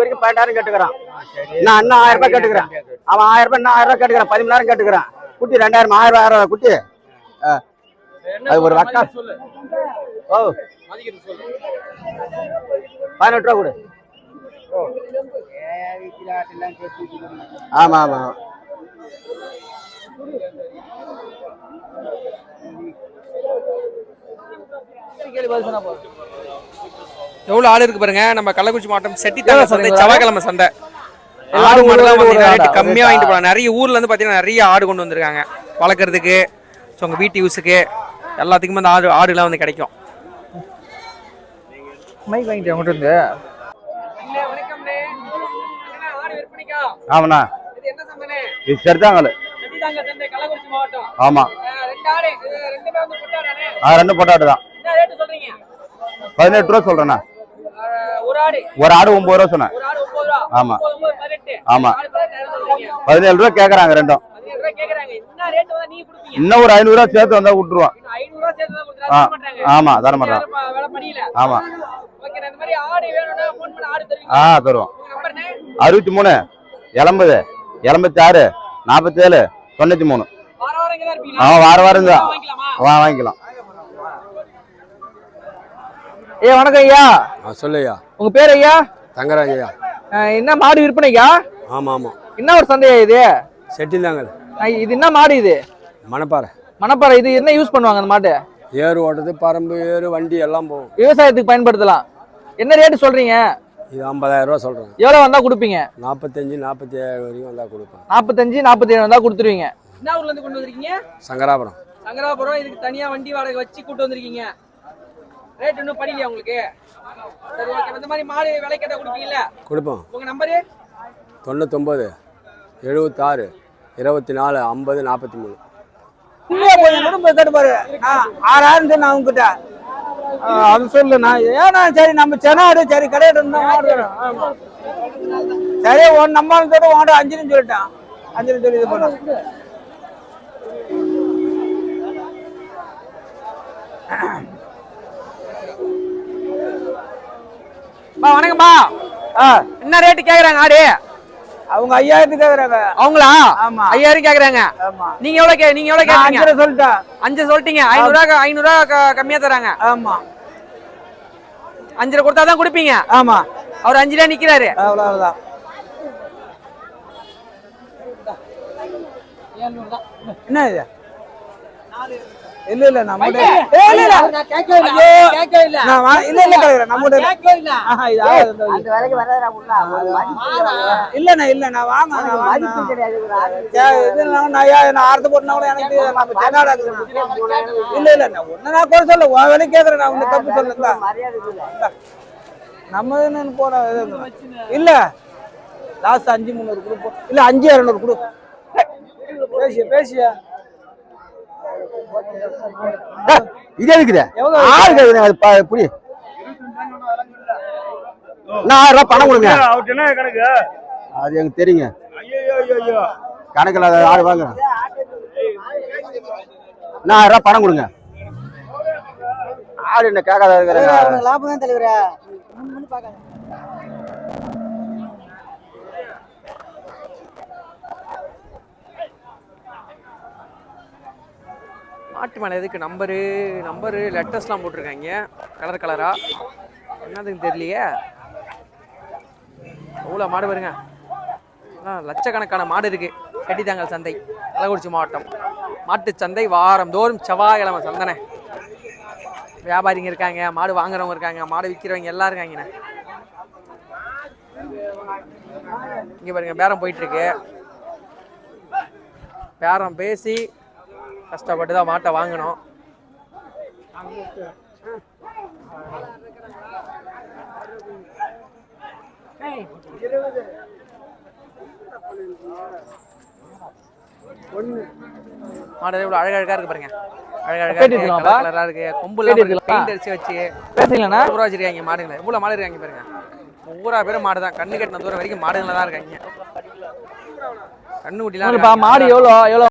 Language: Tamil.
வரைக்கும் 12,000 கேட்டுக்கிறான். நான் இன்னும் 1000 ரூபாய் கேட்டுக்கிறேன். அவன் 1000 ரூபாய், இன்னும் 1000 ரூபாய் கேட்டுக்கிறான். 13,000 கேட்டுக்கிறான். குட்டி 2000, 1000 குட்டி. அது ஒரு வக்கா. ஓ 18 ரூபா கொடு. ஆமா ஆமா. எவ்வளவு ஆடு இருக்கு பாருங்க. நம்ம கள்ளக்குறிச்சி மாவட்டம் செட்டித்தாங்க சந்தை, செவ்வாய்க்கிழமை சந்தை. ஆடு மாடுலாம் பாத்தீங்கன்னா ரேட்டு கம்மியா வாங்கிட்டு போகலாம். நிறைய ஊர்ல இருந்து பாத்தீங்கன்னா நிறைய ஆடு கொண்டு வந்திருக்காங்க வளர்க்கறதுக்கு. ஸோ உங்க வீட்டு யூஸுக்கு எல்லாத்துக்குமே அந்த ஆடுலாம் வந்து கிடைக்கும். மைக் வாங்கிட்டு அவங்ககிட்ட இருந்து. ஆமாண்ணா, இது சரிதாங்க. ஆமா, ரெண்டு பொட்டாடு தான். 18 ரூபா சொல்றேண்ணா. ஒரு ஆடு 9 ரூபா சொன்னேன். ஆமா ஆமா, 17 ரூபா கேக்குறாங்க ரெண்டும். இன்னும் ஒரு 500 ரூபா சேர்த்து வந்தா விட்டுருவான். ஆமா தர மாட்டேன். ஆமா தருவோம். 63 80 86 47 93. வார வாரம் தான் வாங்கிக்கலாம். வணக்கம் ஐயா. சொல்லுயா. உங்க பேர் ஐயா? தங்கராஜ் ஐயா. என்ன மாடு விற்பனையா? ஆமா ஆமா. என்ன ஒரு சந்தையா இது? செட்டிந்தாங்கல். இது என்ன மாடு இது? மணப்பாறை. மணப்பாறை. இது என்ன யூஸ் பண்ணுவாங்க அந்த மாட்டு? ஏறு ஓட்டுறது, பரம்பு ஏறு, வண்டி எல்லாம் போகும். விவசாயத்துக்கு பயன்படுத்தலாம். என்ன ரேட்டு சொல்றீங்க? இது 50,000 ரூபா சொல்றேன். எவ்வளவு வந்தா கொடுப்பீங்க? 45 47 வரைக்கும் வந்தா கொடுப்பேன். 45 47 வந்தா கொடுத்துருவீங்க. என்ன ஊர்ல இருந்து கொண்டு வந்திருக்கீங்க? சங்கராபுரம். சங்கராபுரம். இதுக்கு தனியா வண்டி வாடகை வச்சு கூட்டு வந்திருக்கீங்க. ரேட் இன்னும் படிக்கலையா உங்களுக்கு? சரி ஓகே. இந்த மாதிரி மாடு விலை கேட்டா கொடுப்பீங்கல்ல? கொடுப்போம். உங்க நம்பரு? 99 76 24 50 43. கேட்டுப்பாரு. 6000 நான் உங்ககிட்ட அது சொல்லு. நான் ஏன்னா சரி நம்ம சென்னாடு சரி கடையிட்டு இருந்தா சரி ஒன் நம்ம வாங்க 5 சொல்லிட்டான். 5 சொல்லி இது பண்ண. வணக்கம்மா. என்ன ரேட்டு கேக்குறாங்க ஆடு? அவங்க 5000 கேக்குறாங்க. அவங்களா? ஆமா 5000 கேக்குறாங்க. நீங்க எவ்வளவு கேக்குறீங்க? 5 சொல்லிட்டேன். 5 சொல்லிட்டீங்க. 500 ரூபா கம்மியா தராங்க. ஆமா 5 கொடுத்தா தான் கொடுப்பீங்க. ஆமா அவர் 5 நிக்கிறாரு. அவ்வளவுதான். என்ன இது? இல்ல இல்ல நம்ம இல்ல இல்ல நான் கேக்கவே இல்ல. கேக்கவே இல்ல. நான் இல்ல இல்ல கேக்குறேன். நம்ம கேக்கவே இல்ல. இது அந்த வேலைக்கு வரதா உள்ள. இல்ல நான் வாங்க. நான் மதிப்பு கிடையாதுடா. இது நான் ஆர்த்த போட்னா கூட எனக்கு நம்ம சென்னாடா இருக்கு. இல்ல இல்ல நான் ஒண்ணு நான் கூட சொல்ல. உன் வேலை கேக்குறேன். நான் உன்ன தப்பு சொல்லல. மரியாதை இல்ல. நம்ம என்ன போற இல்ல. லாஸ்ட் 5300 குடு. இல்ல 5200 குடு. பேசியா இது எதுக்குது? புடி. நான் 1000 ரூபாய் பணம் கொடுங்க. அது எனக்கு தெரியுங்க. கணக்கில் ஆடு வாங்க. நான் 1000 ரூபாய் பணம் கொடுங்க. ஆடு என்ன கேட்காத லாபம் தான் தலைவரா. மாட்டு மேலே எதுக்கு நம்பரு லெட்டர்ஸ்லாம் போட்டிருக்காங்க கலர் கலரா. என்னதுன்னு தெரியலையே. எவ்வளோ மாடு வருங்க. லட்சக்கணக்கான மாடு இருக்கு. செட்டித்தாங்கல் சந்தை, கள்ளக்குறிச்சி மாவட்டம். மாட்டு சந்தை வாரம் தோறும் செவ்வாய்க்கிழமை சந்தனை. வியாபாரிங்க இருக்காங்க, மாடு வாங்குறவங்க இருக்காங்க, மாடு விற்கிறவங்க எல்லாம் இருக்காங்கண்ணே. இங்கே பாருங்க பேரம் போயிட்டு இருக்கு. பேரம் பேசி கஷ்டப்பட்டு தான் மாட்டை வாங்கணும். மாடு இவ்வளவு அழகழகா இருக்கு பாருங்க. அழகழகா இருக்கு. கொம்புல பெயிண்ட் அடிச்சு வச்சு ஊரா வச்சிருக்காங்க மாடுங்களை. இவ்வளவு மாடு இருக்காங்க பாருங்க. ஊரா பேரும் மாடு தான். கண்ணு கட்டின தூரம் வரைக்கும் மாடுங்கள தான் இருக்காங்க. கண்ணு குட்டிலாம் மாடு எவ்வளோ